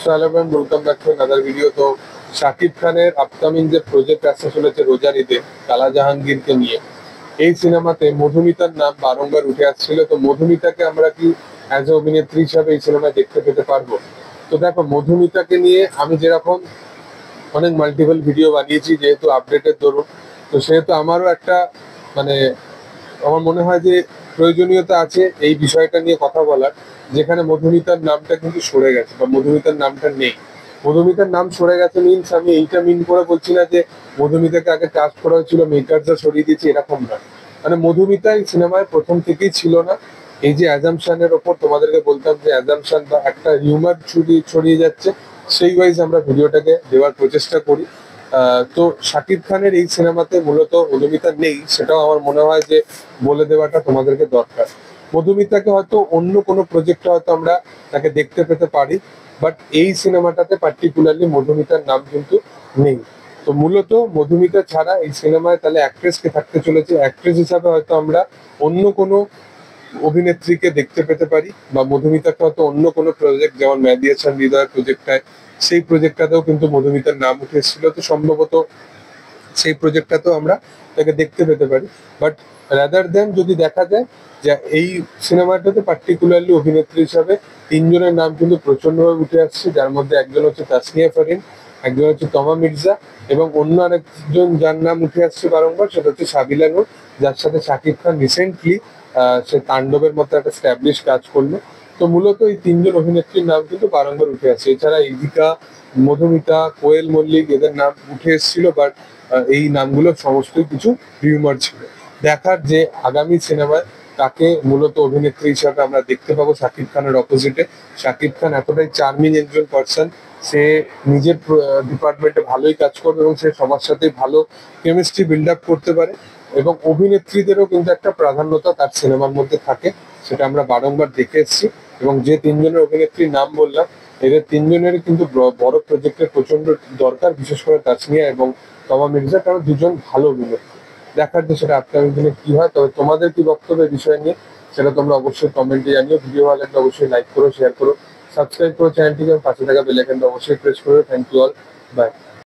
So hello friend, welcome back to another video. তো শাকিব খানের upcoming যে প্রজেক্ট আসতে চলেছে রোজার ঈদে কালা জাহাঙ্গীরকে নিয়ে, এই সিনেমাতে মধুমিতার নাম বারংবার উঠে আসছিল। তো মধুমিতাকে আমরা কি অ্যাজ এ অভিনেত্রী হিসাবে এই সিনেমায় দেখতে পেতে পারবো? তো দেখো, মধুমিতাকে নিয়ে আমি যেরকম অনেক মাল্টিপল ভিডিও বানিয়েছি, যেহেতু আপডেটের দরুন, তো সেহেতু আমারও একটা মানে আমার মনে হয় যে প্রয়োজনীয়তা আছে এই বিষয়টা নিয়ে কথা বলার, যেখানে মধুমিতার নামটা কিন্তু সরে গেছে বা মধুমিতার নামটা নেই। মধুমিতার নাম সরে গেছে মিনস আমি এইটা মিন করে বলছি না যে মধুমিতাকে আগে কাস্ট করা হয়েছিল, মেকাররা সরিয়ে দিয়েছে, এরকম না। মানে মধুমিতা এই সিনেমায় প্রথম থেকেই ছিল না। এই যে অ্যাজামশনের ওপর তোমাদেরকে বলতাম যে অ্যাজামশন বা একটা হিউমার ছড়িয়ে যাচ্ছে, সেই ওয়াইজ আমরা ভিডিওটাকে দেওয়ার প্রচেষ্টা করি। তো শাকিব খানের এই সিনেমাতে মূলত মধুমিতা নেই, সেটাও আমার মনে হয় যে বলে দেওয়াটা তোমাদেরকে দরকার। মধুমিতাকে হয়তো অন্য কোনো প্রজেক্টে হয়তো আমরা তাকে দেখতে পেতে পারি, বাট এই সিনেমাটাতে পার্টিকুলারলি মধুমিতার নাম কিন্তু নেই। তো মূলত মধুমিতা ছাড়া এই সিনেমায় তাহলে অ্যাক্ট্রেস কে থাকতে চলেছে, অ্যাক্ট্রেস হিসাবে হয়তো আমরা অন্য কোনো অভিনেত্রীকে দেখতে পেতে পারি, বা মধুমিতাকে হয়তো অন্য কোনো প্রজেক্ট, যেমন মেহেদী হাসান হৃদয়ের প্রজেক্টটায়, সেই প্রজেক্টটাতেও কিন্তু মধুমিতার নাম উঠে এসেছিল। তো সম্ভবত সেই প্রজেক্টটাতেও আমরা তাকে দেখতে পেতে পারি। বাট রাদার দেন যদি দেখা যায় যে এই সিনেমাটাতে পার্টিকুলারলি অভিনেত্রী হিসাবে তিনজনের নাম কিন্তু প্রচন্ডভাবে উঠে আসছে, যার মধ্যে একজন হচ্ছে তাসনিয়া ফারিন, একজন হচ্ছে তমা মির্জা, এবং অন্য আরেকজন যার নাম উঠে আসছে বারংবার, সেটা হচ্ছে সাবিলা নূর, যার সাথে শাকিব খান রিসেন্টলি সে তাণ্ডবের মতো একটা স্ট্যাবলিশ কাজ করলো। তো মূলত এই তিনজন অভিনেত্রীর নাম কিন্তু বারংবার উঠে আসছে। এছাড়া ইদিকা, মধুমিতা, কোয়েল মল্লিক, এদের নাম উঠে এসেছিল, বাট এই নামগুলো সমস্তই কিছু রিউমার ছিল। দেখার যে আগামী সিনেমায় তাকে মূলত অভিনেত্রী হিসাবে আমরা দেখতে পাবো শাকিব খানের অপোজিটে। শাকিব খান এতটাই চার্মিং একজন পার্সন, সে নিজের ডিপার্টমেন্টে ভালোই কাজ করবে এবং সে সবার সাথে ভালো কেমিস্ট্রি বিল্ড আপ করতে পারে, এবং অভিনেত্রীদেরও কিন্তু একটা প্রাধান্যতা তার সিনেমার মধ্যে থাকে, সেটা আমরা বারংবার দেখে এসেছি। এবং যে তিনজনের অভিনেত্রীর নাম বললাম, এদের তিনজনের কিন্তু বড় প্রজেক্টের প্রচন্ড দরকার, বিশেষ করে তাসনিয়া এবং তমা মির্জা, কারণ দুজন ভালো অভিনেত্রী। দেখার যে সেটা আপকামিং দিনে কি হয়। তবে তোমাদের কি বক্তব্য এই বিষয় নিয়ে, সেটা তোমরা অবশ্যই কমেন্টে জানিও। ভিডিও ভালো লাগলে অবশ্যই লাইক করো, শেয়ার করো, সাবস্ক্রাইব করো চ্যানেলটিকে, পাশে থাকা বেল আইকনটা অবশ্যই প্রেস করো। Thank you all, by.